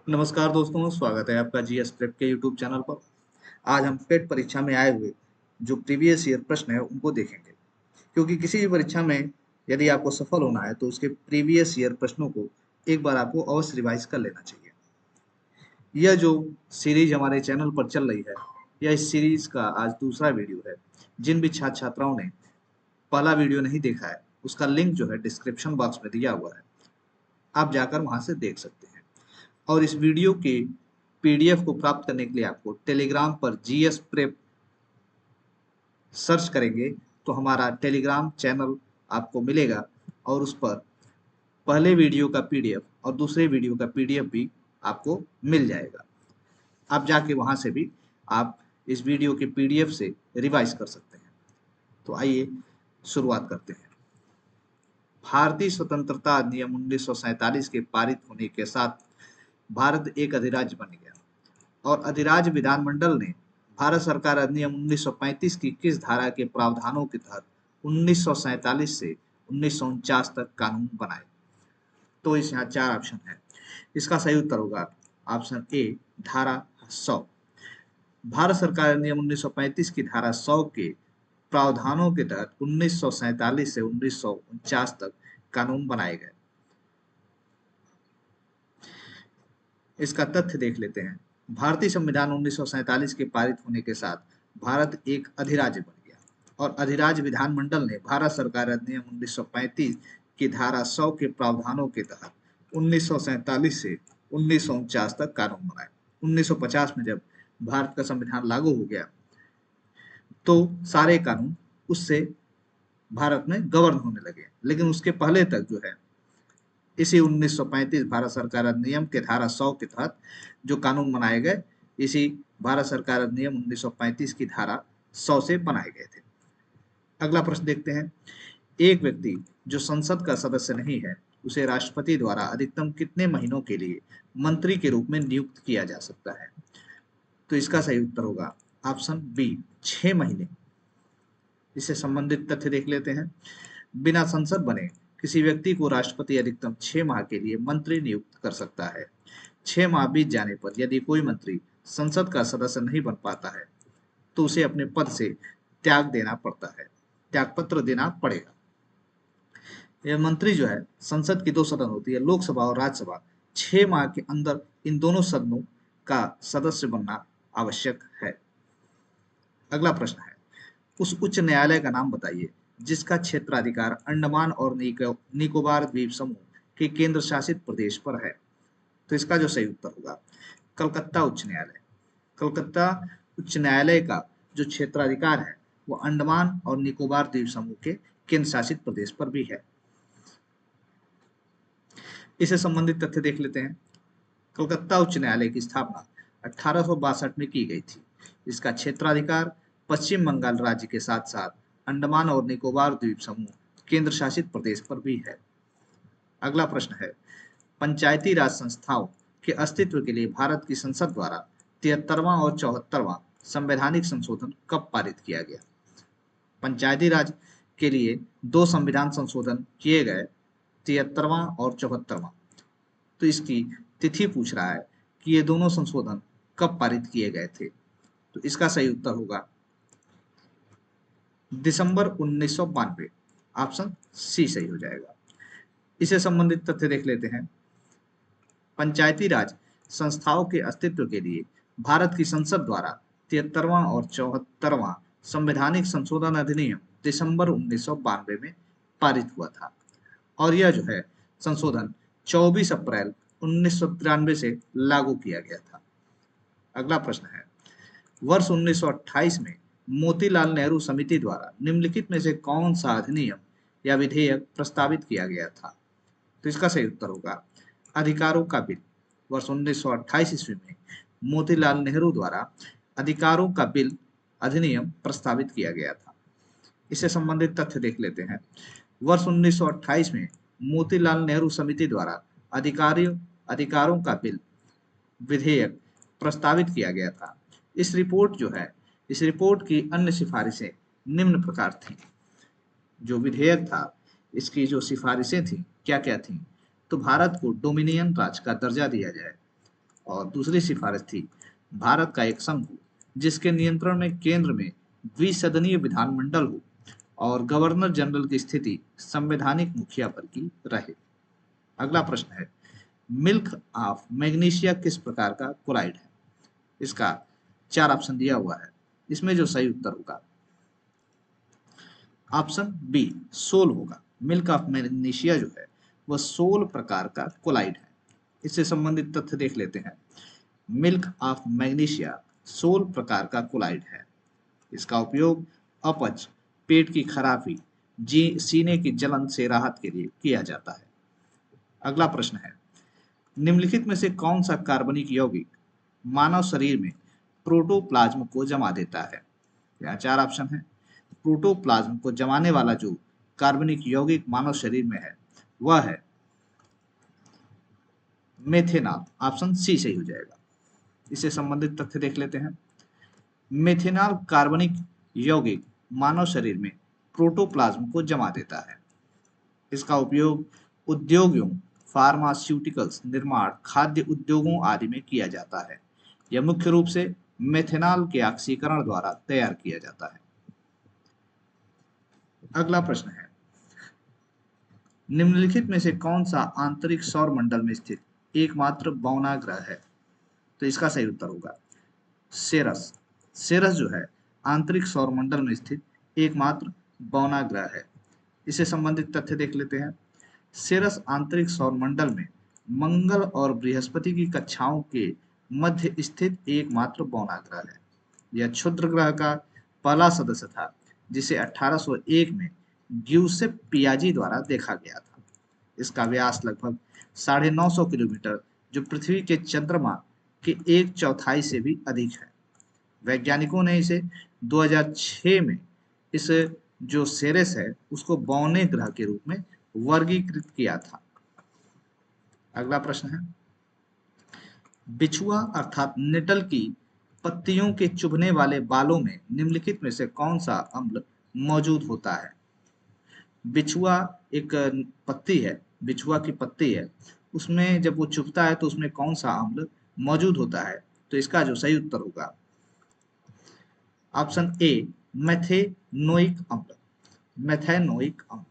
नमस्कार दोस्तों, स्वागत है आपका जीएस प्रेप के यूट्यूब चैनल पर। आज हम पेट परीक्षा में आए हुए जो प्रीवियस ईयर प्रश्न है उनको देखेंगे, क्योंकि किसी भी परीक्षा में यदि आपको सफल होना है तो उसके प्रीवियस ईयर प्रश्नों को एक बार आपको अवश्य रिवाइज कर लेना चाहिए। यह जो सीरीज हमारे चैनल पर चल रही है, यह इस सीरीज का आज दूसरा वीडियो है। जिन भी छात्र छात्राओं ने पहला वीडियो नहीं देखा है, उसका लिंक जो है डिस्क्रिप्शन बॉक्स में दिया हुआ है, आप जाकर वहां से देख सकते हैं। और इस वीडियो के पीडीएफ को प्राप्त करने के लिए आपको टेलीग्राम पर जीएस प्रेप सर्च करेंगे तो हमारा टेलीग्राम चैनल आपको मिलेगा, और उस पर पहले वीडियो का पीडीएफ और दूसरे वीडियो का पीडीएफ भी आपको मिल जाएगा। आप जाके वहां से भी आप इस वीडियो के पीडीएफ से रिवाइज कर सकते हैं। तो आइए शुरुआत करते हैं। भारतीय स्वतंत्रता अधिनियम 1947 के पारित होने के साथ भारत एक अधिराज्य बन गया, और अधिराज्य विधानमंडल ने भारत सरकार अधिनियम 1935 की किस धारा के प्रावधानों के तहत 1947 से 1949 तक कानून बनाए। तो इस यहाँ चार ऑप्शन है। इसका सही उत्तर होगा ऑप्शन ए, धारा 100। भारत सरकार अधिनियम 1935 की धारा 100 के प्रावधानों के तहत 1947 से 1949 तक कानून बनाए गए। इसका तथ्य देख लेते हैं। भारतीय संविधान 1947 के पारित होने के साथ भारत एक अधिराज्य बन गया, और अधिराज्य विधानमंडल ने भारत सरकार अधिनियम 1935 की धारा 100 के प्रावधानों के तहत 1947 से 1949 तक कानून बनाए। 1950 में जब भारत का संविधान लागू हो गया तो सारे कानून उससे भारत में गवर्न होने लगे, लेकिन उसके पहले तक जो है इसी 1935 भारत सरकार अधिनियम के धारा 100 के तहत जो कानून बनाए गए, इसी भारत सरकार अधिनियम 1935 की धारा 100 से बनाए गए थे। अगला प्रश्न देखते हैं। एक व्यक्ति जो संसद का सदस्य नहीं है, उसे राष्ट्रपति द्वारा अधिकतम कितने महीनों के लिए मंत्री के रूप में नियुक्त किया जा सकता है। तो इसका सही उत्तर होगा ऑप्शन बी, 6 महीने। इससे संबंधित तथ्य देख लेते हैं। बिना संसद बने किसी व्यक्ति को राष्ट्रपति अधिकतम 6 माह के लिए मंत्री नियुक्त कर सकता है। 6 माह बीत जाने पर यदि कोई मंत्री संसद का सदस्य नहीं बन पाता है तो उसे अपने पद से त्याग देना पड़ता है, त्यागपत्र देना पड़ेगा। यह मंत्री जो है, संसद की दो सदन होती है, लोकसभा और राज्यसभा, 6 माह के अंदर इन दोनों सदनों का सदस्य बनना आवश्यक है। अगला प्रश्न है, उस उच्च न्यायालय का नाम बताइए जिसका क्षेत्राधिकार अंडमान और निकोबार द्वीप समूह के केंद्र शासित प्रदेश पर है। तो इसका जो सही उत्तर होगा कलकत्ता उच्च न्यायालय। कलकत्ता उच्च न्यायालय का जो क्षेत्राधिकार है वो अंडमान और निकोबार द्वीप समूह के केंद्र शासित प्रदेश पर भी है। इससे संबंधित तथ्य देख लेते हैं। कलकत्ता उच्च न्यायालय की स्थापना 1862 में की गई थी। इसका क्षेत्राधिकार पश्चिम बंगाल राज्य के साथ साथ अंडमान और निकोबार द्वीप समूह केंद्र शासित प्रदेश पर भी है। अगला प्रश्न है, पंचायती राज संस्थाओं के अस्तित्व के लिए भारत की संसद द्वारा 73वां और 74वां संवैधानिक संशोधन कब पारित किया गया। पंचायती राज के लिए दो संविधान संशोधन किए गए, 73वां और 74वां। तो इसकी तिथि पूछ रहा है कि ये दोनों संशोधन कब पारित किए गए थे। तो इसका सही उत्तर होगा दिसंबर 1992। ऑप्शन सी सही हो जाएगा। इससे संबंधित तथ्य देख लेते हैं। पंचायती राज संस्थाओं के अस्तित्व के लिए भारत की संसद द्वारा 73वां और 74वां संवैधानिक संशोधन अधिनियम दिसंबर 1992 में पारित हुआ था, और यह जो है संशोधन 24 अप्रैल 1993 से लागू किया गया था। अगला प्रश्न है, वर्ष 1928 में मोतीलाल नेहरू समिति द्वारा निम्नलिखित में से कौन सा अधिनियम या विधेयक प्रस्तावित किया गया था। तो इसका सही उत्तर होगा अधिकारों का बिल। वर्ष 1928 ईस्वी में मोतीलाल नेहरू द्वारा अधिकारों का बिल अधिनियम प्रस्तावित किया गया था। इससे संबंधित तथ्य देख लेते हैं। वर्ष 1928 में मोतीलाल नेहरू समिति द्वारा अधिकारों का बिल विधेयक प्रस्तावित किया गया था। इस रिपोर्ट की अन्य सिफारिशें निम्न प्रकार थी। जो विधेयक था, इसकी जो सिफारिशें थी क्या क्या थी। तो भारत को डोमिनियन राज का दर्जा दिया जाए, और दूसरी सिफारिश थी भारत का एक संघ हो जिसके नियंत्रण में केंद्र में द्विसदनीय विधानमंडल हो और गवर्नर जनरल की स्थिति संवैधानिक मुखिया पर की रहे। अगला प्रश्न है, मिल्क ऑफ मैग्नीशिया किस प्रकार का कोलाइड है? इसका 4 ऑप्शन दिया हुआ है, इसमें जो सही उत्तर होगा ऑप्शन बी सोल होगा। मिल्क ऑफ मैग्नीशिया जो है वह सोल प्रकार का कोलाइड है। इससे संबंधित तथ्य देख लेते हैं। मिल्क ऑफ मैग्नीशिया सोल प्रकार का कोलाइड है। इसका उपयोग अपच, पेट की खराबी, सीने की जलन से राहत के लिए किया जाता है। अगला प्रश्न है, निम्नलिखित में से कौन सा कार्बनिक यौगिक मानव शरीर में प्रोटोप्लाज्म को जमा देता है? यहाँ 4 ऑप्शन है। प्रोटोप्लाज्म को जमाने वाला जो कार्बनिक यौगिक मानव शरीर में है वह है मेथेनॉल। ऑप्शन सी सही हो जाएगा। इससे संबंधित तथ्य देख लेते हैं। मेथेनॉल कार्बनिक यौगिक मानव शरीर में प्रोटोप्लाज्म को जमा देता है। इसका उपयोग उद्योगों, फार्मास्यूटिकल्स निर्माण, खाद्य उद्योगों आदि में किया जाता है। यह मुख्य रूप से मेथेनॉल के ऑक्सीकरण द्वारा तैयार किया जाता है। अगला प्रश्न है, निम्नलिखित में से कौन सा आंतरिक सौर मंडल में स्थित एकमात्र बौना ग्रह है? तो इसका सही उत्तर होगा सेरस। सेरस जो है आंतरिक सौर मंडल में स्थित एकमात्र बौना ग्रह है। इससे संबंधित तथ्य देख लेते हैं। सेरस आंतरिक सौर मंडल में मंगल और बृहस्पति की कक्षाओं के मध्य स्थित एकमात्र बौना ग्रह है। यह क्षुद्र ग्रह का पहला सदस्य था जिसे 1801 में ग्यूसेप पियाजी द्वारा देखा गया था। इसका व्यास लगभग 950 किलोमीटर, जो पृथ्वी के चंद्रमा के 1/4 से भी अधिक है। वैज्ञानिकों ने इसे 2006 में इस जो सेरेस है उसको बौने ग्रह के रूप में वर्गीकृत किया था। अगला प्रश्न है, बिछुआ अर्थात नेटल की पत्तियों के चुभने वाले बालों में निम्नलिखित में से कौन सा अम्ल मौजूद होता है? बिछुआ एक पत्ती है, बिछुआ की पत्ती है, उसमें जब वो चुभता है तो उसमें कौन सा अम्ल मौजूद होता है? तो इसका जो सही उत्तर होगा ऑप्शन ए मेथेनोइक अम्ल। मेथेनोइक अम्ल।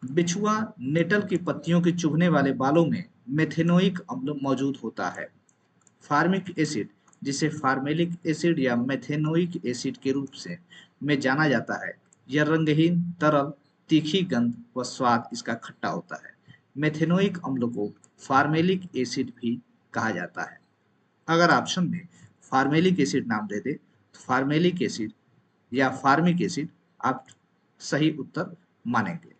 बिछुआ नेटल की पत्तियों के चुभने वाले बालों में मेथेनोइक अम्ल मौजूद होता है। फार्मिक एसिड, जिसे फार्मेलिक एसिड या मेथेनोइक एसिड के रूप से में जाना जाता है, यह रंगहीन, तरल, तीखी गंध व स्वाद इसका खट्टा होता है। मेथेनोइक अम्ल को फार्मेलिक एसिड भी कहा जाता है। अगर ऑप्शन में फार्मेलिक एसिड नाम दे दे तो फार्मेलिक एसिड या फार्मिक एसिड आप सही उत्तर मानेंगे।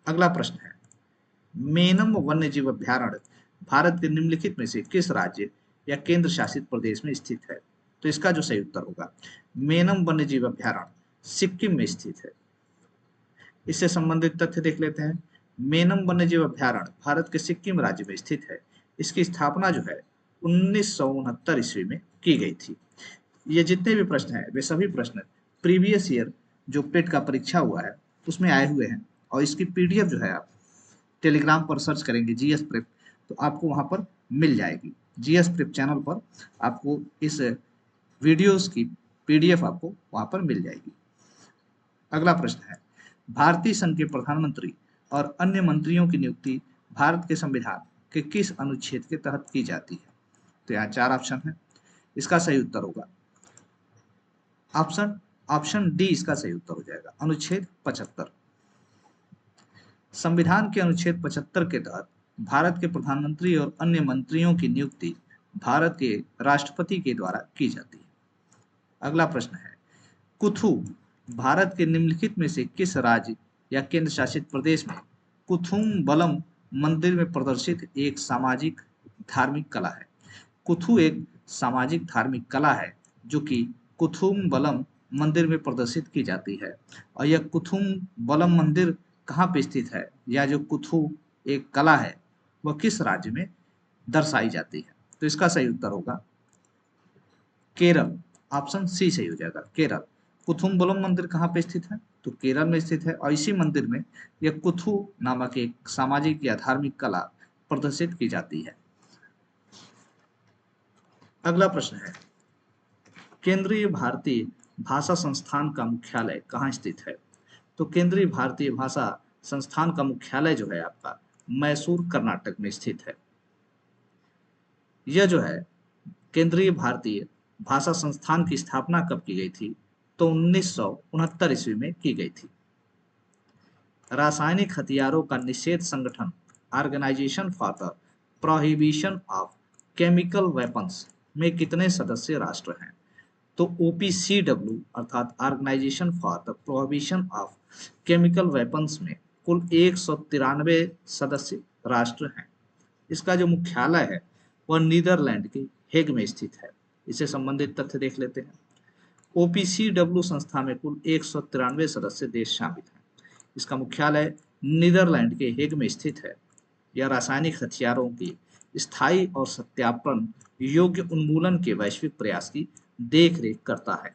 अगला प्रश्न है, मेनम वन्यजीव अभ्यारण्य भारत के निम्नलिखित में से किस राज्य या केंद्र शासित प्रदेश में स्थित है? तो इसका जो सही उत्तर होगा मेनम वन्यजीव अभ्यारण्य सिक्किम में स्थित है। इससे संबंधित तथ्य देख लेते हैं। मेनम वन्यजीव अभ्यारण्य भारत के सिक्किम राज्य में स्थित है। इसकी स्थापना जो है 1969 ईस्वी में की गई थी। ये जितने भी प्रश्न हैं वे सभी प्रश्न प्रीवियस ईयर जो पेट का परीक्षा हुआ है उसमें आए हुए हैं, और इसकी पीडीएफ जो है आप टेलीग्राम पर सर्च करेंगे जीएस प्रेप तो आपको वहां पर मिल जाएगी। जीएस प्रेप चैनल पर आपको इस वीडियोस की पीडीएफ आपको वहां पर मिल जाएगी। अगला प्रश्न है, भारतीय संघ के प्रधानमंत्री और अन्य मंत्रियों की नियुक्ति भारत के संविधान के किस अनुच्छेद के तहत की जाती है? तो यहाँ 4 ऑप्शन है। इसका सही उत्तर होगा ऑप्शन डी इसका सही उत्तर हो जाएगा, अनुच्छेद 75। संविधान के अनुच्छेद 75 के तहत भारत के प्रधानमंत्री और अन्य मंत्रियों की नियुक्ति भारत के राष्ट्रपति के द्वारा की जाती है। अगला प्रश्न है, कुथु भारत के निम्नलिखित में से किस राज्य या केंद्र शासित प्रदेश में कुथुम्बलम मंदिर में प्रदर्शित एक सामाजिक धार्मिक कला है? कुथु एक सामाजिक धार्मिक कला है जो कि कुथुम्बलम मंदिर में प्रदर्शित की जाती है। और यह कुथुम्बलम मंदिर कहाँ पे स्थित है, या जो कुथु एक कला है वह किस राज्य में दर्शाई जाती है? तो इसका सही उत्तर होगा केरल। ऑप्शन सी सही हो जाएगा, केरल। कुथुम्बलम मंदिर कहाँ पे स्थित है? तो केरल में स्थित है। और इसी मंदिर में यह कुथु नामक एक सामाजिक या धार्मिक कला प्रदर्शित की जाती है। अगला प्रश्न है, केंद्रीय भारतीय भाषा संस्थान का मुख्यालय कहाँ स्थित है? तो केंद्रीय भारतीय भाषा संस्थान का मुख्यालय जो है आपका मैसूर कर्नाटक में स्थित है। यह जो है केंद्रीय भारतीय भाषा संस्थान की स्थापना कब की गई थी? तो 1969 ईस्वी में की गई थी। रासायनिक हथियारों का निषेध संगठन organisation for the prohibition of chemical weapons में कितने सदस्य राष्ट्र हैं? तो OPCW अर्थात organisation for the prohibition of chemical weapons में कुल 193 सदस्य राष्ट्र हैं। इसका जो मुख्यालय है वह नीदरलैंड के हेग में स्थित है। इससे संबंधित तथ्य देख लेते हैं। OPCW संस्था में कुल 193 सदस्य देश शामिल हैं। इसका मुख्यालय नीदरलैंड के हेग में स्थित है। यह रासायनिक हथियारों की स्थायी और सत्यापन योग्य उन्मूलन के वैश्विक प्रयास की देखरेख करता है।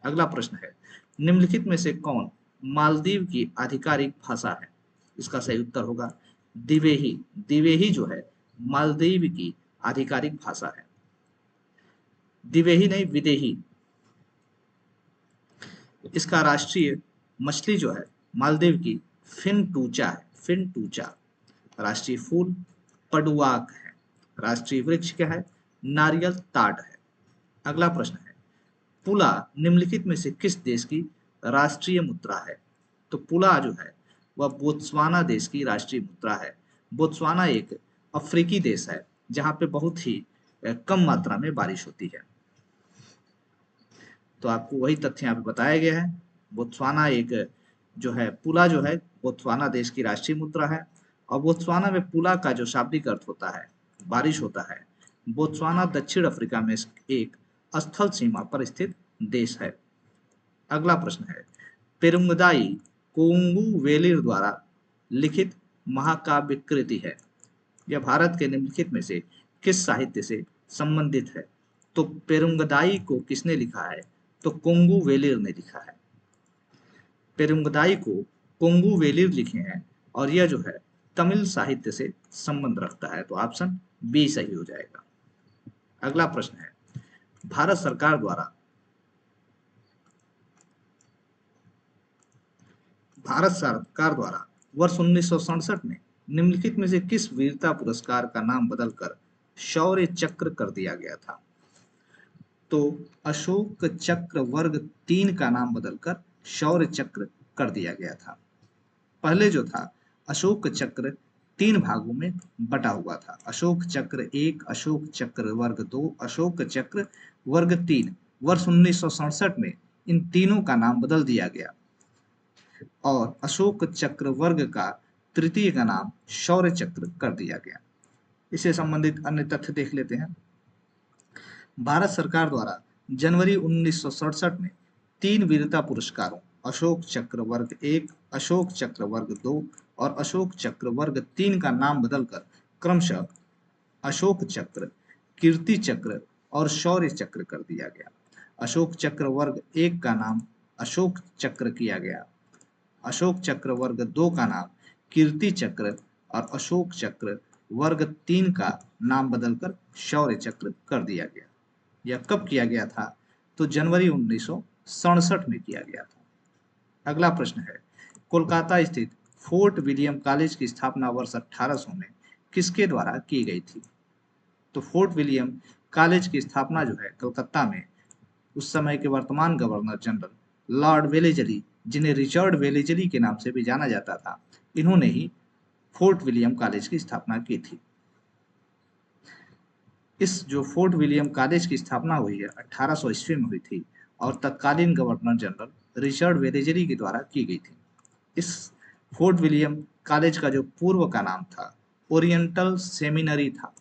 अगला प्रश्न है, निम्नलिखित में से कौन मालदीव की आधिकारिक भाषा है? इसका सही उत्तर होगा दिवेही। दिवेही जो है मालदीव की आधिकारिक भाषा है। दिवेही नहीं, विदेही। इसका राष्ट्रीय मछली जो है मालदीव की फिन टूचा है। फिन टूचा। राष्ट्रीय फूल पडुआक है। राष्ट्रीय वृक्ष क्या है? नारियल ताड़ है। अगला प्रश्न है, पुला निम्नलिखित में से किस देश की राष्ट्रीय मुद्रा है? तो पुला जो है वह बोत्सवाना देश की राष्ट्रीय मुद्रा है। बोत्सवाना एक अफ्रीकी देश है जहां पे बहुत ही कम मात्रा में बारिश होती है। तो आपको वही तथ्य यहाँ पे बताया गया है। बोत्सवाना एक जो है पुला जो है बोत्सवाना देश की राष्ट्रीय मुद्रा है। और बोत्सवाना में पुला का जो शाब्दिक अर्थ होता है बारिश होता है। बोत्सवाना दक्षिण अफ्रीका में एक स्थल सीमा पर स्थित देश है। अगला प्रश्न है, पेरुंगदाई कोंगू वेलिर द्वारा लिखित महाकाव्य कृति है। यह भारत के निम्नलिखित में से किस साहित्य से संबंधित है? तो पेरुंगदाई को किसने लिखा है? तो कोंगू वेलिर ने लिखा है। पेरुंगदाई को कोंगू वेलिर लिखे हैं और यह जो है तमिल साहित्य से संबंध रखता है। तो ऑप्शन बी सही हो जाएगा। अगला प्रश्न है, भारत सरकार द्वारा वर्ष 1967 में निम्नलिखित में से किस वीरता पुरस्कार का नाम बदलकर शौर्य चक्र कर दिया गया था? तो अशोक चक्र वर्ग 3 का नाम बदलकर शौर्य चक्र कर दिया गया था। पहले जो था अशोक चक्र 3 भागों में बटा हुआ था। अशोक चक्र 1, अशोक चक्र वर्ग 2, अशोक चक्र वर्ग 3। वर्ष 1967 में इन तीनों का नाम बदल दिया गया और अशोक चक्र वर्ग का तृतीय का नाम शौर्य चक्र कर दिया गया। इससे संबंधित अन्य तथ्य देख लेते हैं। भारत सरकार द्वारा जनवरी 1967 में 3 वीरता पुरस्कारों अशोक चक्र वर्ग 1, अशोक चक्र वर्ग 2 और अशोक चक्र वर्ग 3 का नाम बदलकर क्रमशः अशोक चक्र, कीर्ति चक्र और शौर्य चक्र कर दिया गया। अशोक चक्र वर्ग 1 का नाम अशोक चक्र किया गया, अशोक चक्र वर्ग 2 का नाम कीर्ति चक्र और अशोक चक्र वर्ग 3 का नाम बदलकर शौर्य चक्र कर दिया गया। यह कब किया गया था? तो जनवरी 1967 में किया गया था। अगला प्रश्न है, कोलकाता स्थित फोर्ट विलियम कॉलेज की स्थापना वर्ष 1800 में किसके द्वारा की गई थी? तो फोर्ट विलियम कॉलेज की स्थापना जो है कलकत्ता में उस समय के वर्तमान गवर्नर जनरल लॉर्ड वेलेजली, जिन्हें रिचर्ड वेलेजली के नाम से भी जाना जाता था, इन्होंने ही फोर्ट विलियम कॉलेज की स्थापना की थी। इस जो फोर्ट विलियम कॉलेज की स्थापना हुई है 1800 ईस्वी में हुई थी और तत्कालीन गवर्नर जनरल रिचर्ड वेलेजली के द्वारा की गई थी। इस फोर्ट विलियम कॉलेज का जो पूर्व का नाम था ओरिएंटल सेमिनरी था।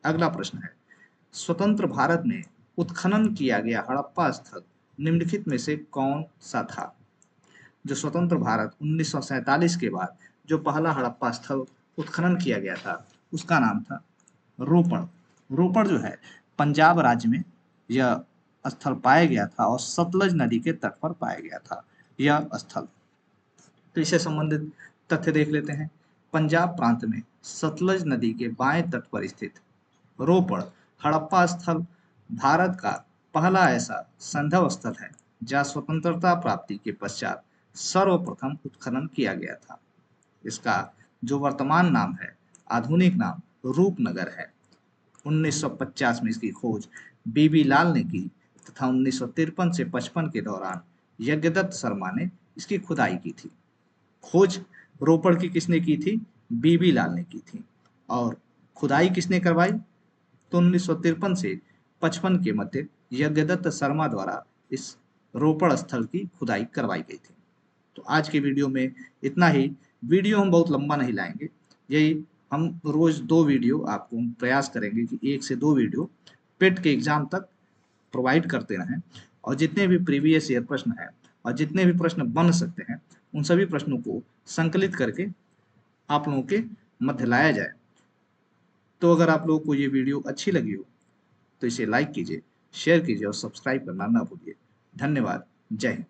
अगला प्रश्न है, स्वतंत्र भारत में उत्खनन किया गया हड़प्पा स्थल निम्नलिखित में से कौन सा था? जो स्वतंत्र भारत 1947 के बाद जो पहला हड़प्पा स्थल उत्खनन किया गया था उसका नाम था रोपड़। रोपड़ जो है पंजाब राज्य में यह स्थल पाया गया था और सतलज नदी के तट पर पाया गया था यह स्थल। तो इससे संबंधित तथ्य देख लेते हैं। पंजाब प्रांत में सतलज नदी के बाएं तट पर स्थित रोपड़ हड़प्पा स्थल भारत का पहला ऐसा संदर्भ स्थल है जहाँ स्वतंत्रता प्राप्ति के पश्चात सर्वप्रथम उत्खनन किया गया था। इसका जो वर्तमान नाम है, आधुनिक नाम रूपनगर है। 1950 में इसकी खोज बीबी लाल ने की तथा 1953 से 55 के दौरान यज्ञदत्त शर्मा ने इसकी खुदाई की थी। खोज रोपड़ की किसने की थी? बीबी लाल ने की थी। और खुदाई किसने करवाई? तो 1953 से 55 के मध्य यज्ञदत्त शर्मा द्वारा इस रोपड़ स्थल की खुदाई करवाई गई थी। तो आज के वीडियो में इतना ही। वीडियो हम बहुत लंबा नहीं लाएंगे, यही हम रोज 2 वीडियो आपको प्रयास करेंगे कि 1 से 2 वीडियो पेट के एग्जाम तक प्रोवाइड करते रहें। और जितने भी प्रीवियस ईयर प्रश्न हैं और जितने भी प्रश्न बन सकते हैं उन सभी प्रश्नों को संकलित करके आप लोगों के मध्य लाया जाए। तो अगर आप लोगों को ये वीडियो अच्छी लगी हो तो इसे लाइक कीजिए, शेयर कीजिए और सब्सक्राइब करना ना भूलिए। धन्यवाद। जय हिंद।